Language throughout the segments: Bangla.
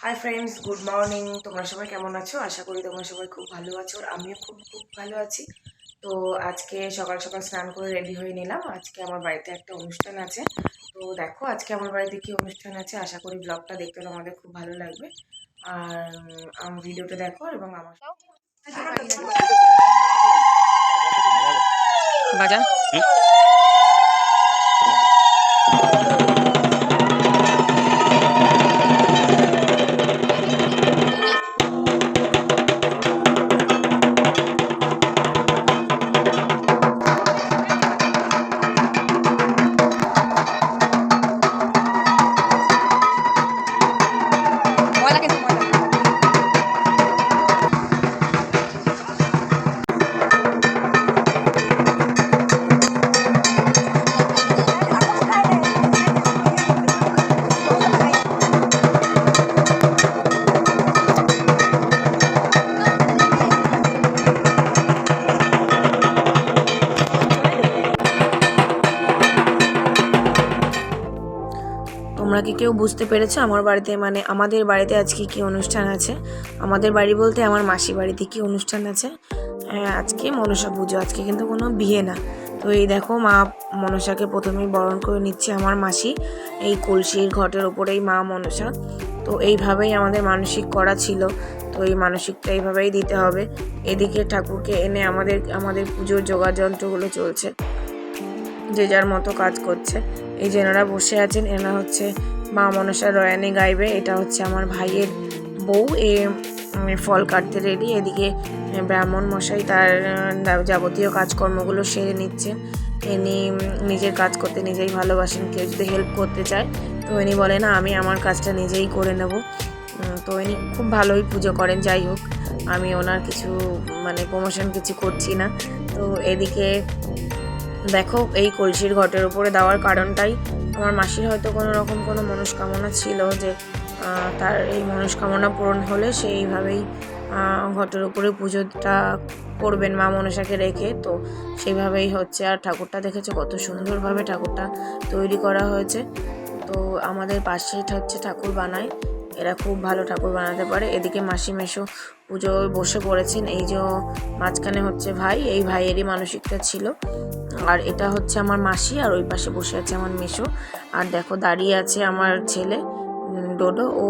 Hi friends, good morning. তোমরা সবাই কেমন আছো? আশা করি তোমরা সবাই খুব ভালো আছো, আর আমিও খুব খুব ভালো আছি। তো আজকে সকাল সকাল স্নান করে রেডি হয়ে নিলাম। আজকে আমার বাড়িতে একটা অনুষ্ঠান আছে। তো দেখো আজকে আমার বাড়িতে কি অনুষ্ঠান আছে, আশা করি ব্লগটা দেখতে তোমাদের খুব ভালো লাগবে। আর ভিডিওটা দেখো এবং আমার বাজা তোমরা কি কেউ বুঝতে পেরেছো আমার বাড়িতে মানে আমাদের বাড়িতে আজকে কি অনুষ্ঠান আছে? আমাদের বাড়ি বলতে আমার মাসি বাড়িতে কি অনুষ্ঠান আছে। হ্যাঁ, আজকে মনসা পুজো। আজকে কিন্তু কোনো বিয়ে না। তো এই দেখো মা মনসাকে প্রথমেই বরণ করে নিচ্ছে আমার মাসি। এই কলসির ঘটের ওপরেই মা মনসা। তো এইভাবেই আমাদের মানসিক করা ছিল। তো এই মানসিকটা এইভাবেই দিতে হবে। এদিকে ঠাকুরকে এনে আমাদের পুজোর জোগাড় যন্ত্রগুলো চলছে, যে যার মতো কাজ করছে। এই যে এনারা বসে আছেন, এনারা হচ্ছে মা মনসা রয়ানি গাইবে। এটা হচ্ছে আমার ভাইয়ের বউ। ফল কাটতে রেডি। এদিকে ব্রাহ্মণ মশাই তার যাবতীয় কাজকর্মগুলো সেরে নিচ্ছেন। ইনি নিজের কাজ করতে নিজেই ভালোবাসেন। কেউ যদি হেল্প করতে চায় তো ইনি বলে না, আমি আমার কাজটা নিজেই করে নেব। তো ইনি খুব ভালোই পুজো করেন। যাই হোক, আমি ওনার কিছু প্রমোশন কিছু করছি না। তো এদিকে দেখো এই কলসির ঘটের উপরে দেওয়ার কারণটাই, আমার মাসির হয়তো কোনো রকম কোনো মনস্কামনা ছিল যে তার এই মনস্কামনা পূরণ হলে সেইভাবেই ঘটের উপরে পুজোটা করবেন মা মনসাকে রেখে। তো সেইভাবেই হচ্ছে। আর ঠাকুরটা দেখেছো কত সুন্দরভাবে ঠাকুরটা তৈরি করা হয়েছে। তো আমাদের পাশেই হচ্ছে ঠাকুর বানায়, এরা খুব ভালো ঠাকুর বানাতে পারে। এদিকে মাসি মেশো পুজোয় বসে পড়েছেন। এই যে মাঝখানে হচ্ছে ভাই, এই ভাইয়েরই মানসিকটা ছিল। আর এটা হচ্ছে আমার মাসি, আর ওই পাশে বসে আছে আমার মেশো। আর দেখো দাঁড়িয়ে আছে আমার ছেলে ডোডো। ও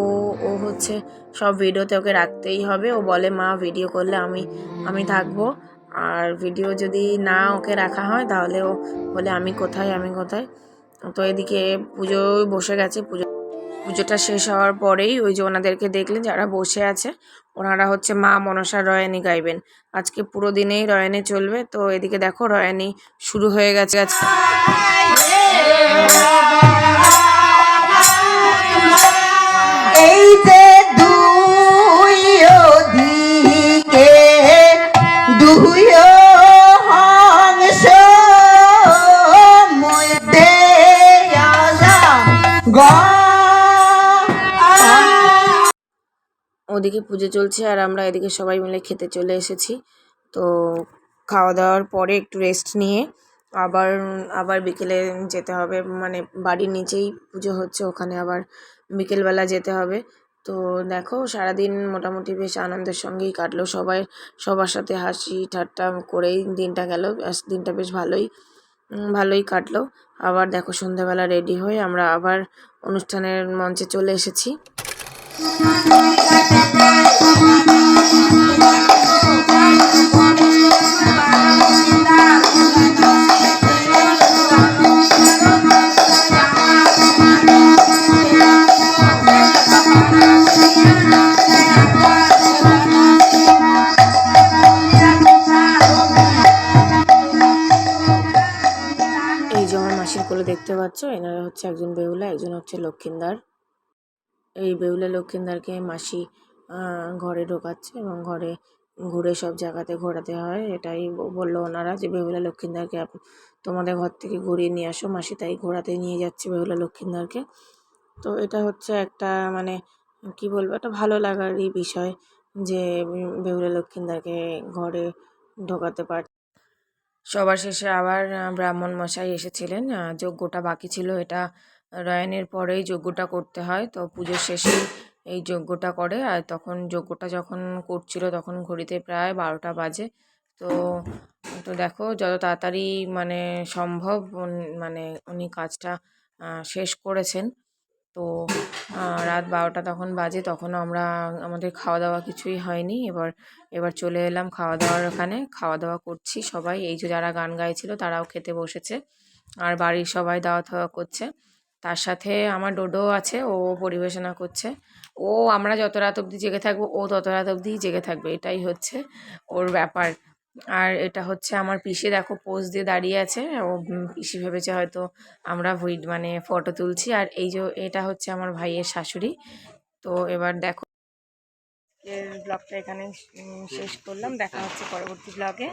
ও হচ্ছে সব ভিডিওতে ওকে রাখতেই হবে। ও বলে মা ভিডিও করলে আমি থাকবো, আর ভিডিও যদি না ওকে রাখা হয় তাহলে ও বলে আমি কোথায় আমি কোথায়। তো এদিকে পুজোয় বসে গেছে। পুজোটা শেষ হওয়ার পরেই ওই যে ওনাদেরকে দেখলেন যারা বসে আছে, ওনারা হচ্ছে মা মনসা রয়ানি গাইবেন। আজকে পুরো দিনেই রয়ানি চলবে। তো এদিকে দেখো রয়ানি শুরু হয়ে গেছে। এই যে দুই দিকে দুই হংস মধ্যে ওদিকে পুজো চলছে আর আমরা এদিকে সবাই মিলে খেতে চলে এসেছি। তো খাওয়া দাওয়ার পরে একটু রেস্ট নিয়ে আবার আবার বিকেলে যেতে হবে। বাড়ির নিচেই পুজো হচ্ছে, ওখানে আবার বিকেলবেলা যেতে হবে। তো দেখো সারাদিন মোটামুটি বেশ আনন্দের সঙ্গেই কাটলো। সবার সাথে হাসি ঠাট্টা করেই দিনটা গেল। দিনটা বেশ ভালোই কাটলো। আবার দেখো সন্ধ্যাবেলা রেডি হয়ে আমরা আবার অনুষ্ঠানের মঞ্চে চলে এসেছি। এই যে আমার মাসির কোলে দেখতে পাচ্ছ, এনারা হচ্ছে একজন বেহুলা, একজন হচ্ছে লক্ষিন্দার। এই বেহুলা লক্ষিন্দারকে মাসি ঘরে ঢোকাচ্ছে এবং ঘরে ঘুরে সব জায়গাতে ঘোরাতে হয়। এটাই বললো ওনারা যে বেহুলা লক্ষিন্দারকে তোমাদের ঘর থেকে ঘুরিয়ে নিয়ে আসো। মাসি তাই ঘোরাতে নিয়ে যাচ্ছে বেহুলা লক্ষিন্দারকে। তো এটা হচ্ছে একটা কি বলবো, একটা ভালো লাগারই বিষয় যে বেহুলা লক্ষিন্দারকে ঘরে ঢোকাতে পারছে। সবার শেষে আবার ব্রাহ্মণ মশাই এসেছিলেন। যজ্ঞটা বাকি ছিল, এটা রয়ানের পরেই যজ্ঞটা করতে হয়। তো পুজোর শেষেই এই যজ্ঞটা করে। আর তখন যজ্ঞটা যখন করছিল তখন ঘড়িতে প্রায় 12টা বাজে। তো তো দেখো যত তাড়াতাড়ি মানে সম্ভব মানে উনি কাজটা শেষ করেছেন। তো রাত 12টা তখন বাজে, তখন আমরা আমাদের খাওয়া দাওয়া কিছুই হয়নি। এবার চলে এলাম খাওয়া দাওয়ার ওখানে, খাওয়া দাওয়া করছি সবাই। এই যে যারা গান গাইছিল তারাও খেতে বসেছে, আর বাড়ির সবাই দাওয়া থাওয়া করছে। তার সাথে আমার ডোডো আছে, ও পরিবেশনা করছে। ও আমরা যত রাত অবধি জেগে থাকবো ও তত রাত অবধিই জেগে থাকবে, এটাই হচ্ছে ওর ব্যাপার। আর এটা হচ্ছে আমার পিসি, দেখো পোজ দিয়ে দাঁড়িয়ে আছে। ও পিসি ভেবেছে হয়তো আমরা মানে ফটো তুলছি। আর এই যে এটা হচ্ছে আমার ভাইয়ের শাশুড়ি। তো এবার দেখো এর ব্লগটা এখানে শেষ করলাম, দেখা হচ্ছে পরবর্তী ব্লগে।